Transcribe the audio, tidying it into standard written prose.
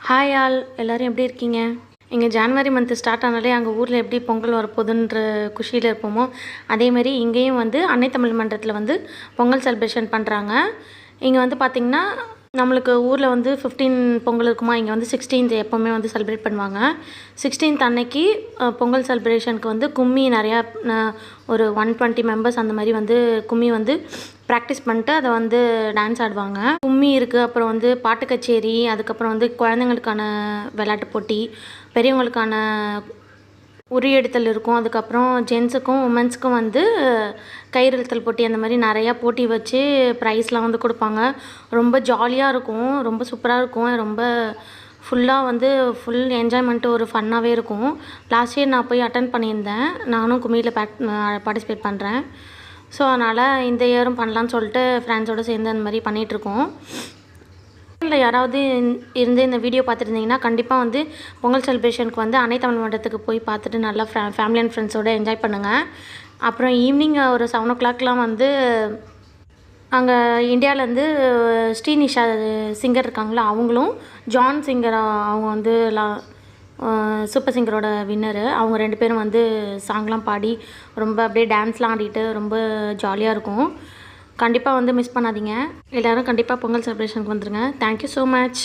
Hi all, எல்லோரும் எப்படி இருக்கீங்க? இங்கே ஜான்வரி மந்த்து ஸ்டார்ட் ஆனாலே அங்கே ஊரில் எப்படி பொங்கல் வரப்போகுதுன்ற குஷியில் இருப்போமோ அதேமாரி இங்கேயும் வந்து அன்னை தமிழ் மன்றத்தில் வந்து பொங்கல் செலிப்ரேஷன் பண்ணுறாங்க. இங்கே வந்து பார்த்திங்கன்னா நம்மளுக்கு ஊரில் வந்து 15 பொங்கல் இருக்குமா, இங்கே வந்து 16th எப்போவுமே வந்து செலிப்ரேட் பண்ணுவாங்க. 16th அன்னைக்கு பொங்கல் செலிப்ரேஷனுக்கு வந்து கும்மி நிறையா ஒரு 120 மெம்பர்ஸ் அந்த மாதிரி வந்து கும்மி வந்து ப்ராக்டிஸ் பண்ணிட்டு அதை வந்து டான்ஸ் ஆடுவாங்க. கும்மி இருக்குது, அப்புறம் வந்து பாட்டு கச்சேரி, அதுக்கப்புறம் வந்து குழந்தைங்களுக்கான விளையாட்டு போட்டி, பெரியவங்களுக்கான உரியெடுத்தல் இருக்கும். அதுக்கப்புறம் ஜென்ஸுக்கும் உமன்ஸுக்கும் வந்து கயிறு இழுத்தல் போட்டி அந்த மாதிரி நிறையா போட்டி வச்சு ப்ரைஸ்லாம் வந்து கொடுப்பாங்க. ரொம்ப ஜாலியாக இருக்கும், ரொம்ப சூப்பராக இருக்கும். ரொம்ப ஃபுல்லாக வந்து ஃபுல் என்ஜாய்மெண்ட்டு ஒரு ஃபன்னாகவே இருக்கும். லாஸ்ட் இயர் நான் போய் அட்டன் பண்ணியிருந்தேன். நானும் கும்மியில் பார்ட்டிசிபேட் பண்ணுறேன். ஸோ அதனால் இந்த இயரும் பண்ணலான்னு சொல்லிட்டு ஃப்ரெண்ட்ஸோடு சேர்ந்து அந்த மாதிரி பண்ணிகிட்ருக்கோம். இல்லை யாராவது இருந்து இந்த வீடியோ பார்த்துருந்தீங்கன்னா கண்டிப்பாக வந்து பொங்கல் செலிப்ரேஷனுக்கு வந்து அன்னை தமிழ் மன்றத்துக்கு போய் பார்த்துட்டு நல்லா ஃபேமிலி அண்ட் ஃப்ரெண்ட்ஸோடு என்ஜாய் பண்ணுங்கள். அப்புறம் ஈவினிங் ஒரு 7 o'clockலாம் வந்து அங்கே இந்தியாவிலேருந்து ஸ்ரீநிஷா சிங்கர் இருக்காங்களா, அவங்களும் ஜான் சிங்கர் அவங்க வந்து சூப்பர் சிங்கரோட வின்னரு, அவங்க 2 பேரும் வந்து சாங்லாம் பாடி ரொம்ப அப்படியே டான்ஸ்லாம் ஆடிட்டு ரொம்ப ஜாலியாக இருக்கும். கண்டிப்பாக வந்து மிஸ் பண்ணாதீங்க. எல்லோரும் கண்டிப்பாக பொங்கல் செலிப்ரேஷனுக்கு வந்துடுங்க. Thank you so much.